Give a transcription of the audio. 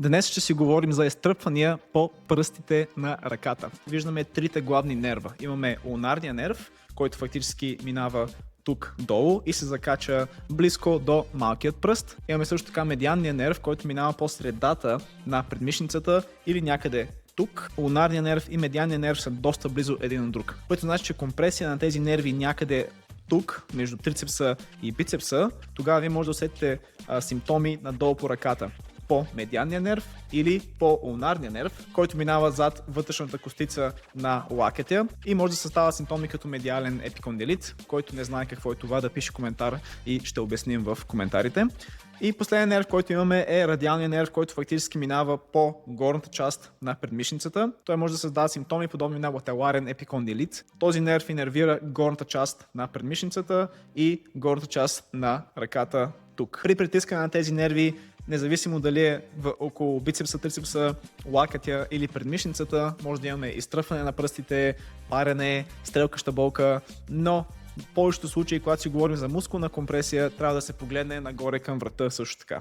Днес ще си говорим за изтръпвания по пръстите на ръката. Виждаме трите главни нерва. Имаме улнарния нерв, който фактически минава тук долу и се закача близко до малкият пръст. Имаме също така медианния нерв, който минава по средата на предмишницата или някъде тук. Улнарния нерв и медианния нерв са доста близо един от друг, което значи, че компресия на тези нерви някъде тук, между трицепса и бицепса, тогава вие може да усетите симптоми надолу по ръката. По медианния нерв или по улнарния нерв, който минава зад вътрешната костица на лакътя и може да създава симптоми като медиален епикондилит. Който не знае какво е това, да пише коментар и ще обясним в коментарите. И последният нерв, който имаме, е радиалния нерв, който фактически минава по горната част на предмишницата. Той може да създава симптоми подобни на лателарен епикондилит. Този нерв инервира горната част на предмишницата и горната част на ръката тук. При притискане на тези нерви, независимо дали е около бицепса, трицепса, лакътя или предмишницата, може да имаме изтръпване на пръстите, парене, стрелкаща болка, но в повечето случаи, когато си говорим за мускулна компресия, трябва да се погледне нагоре към врата също така.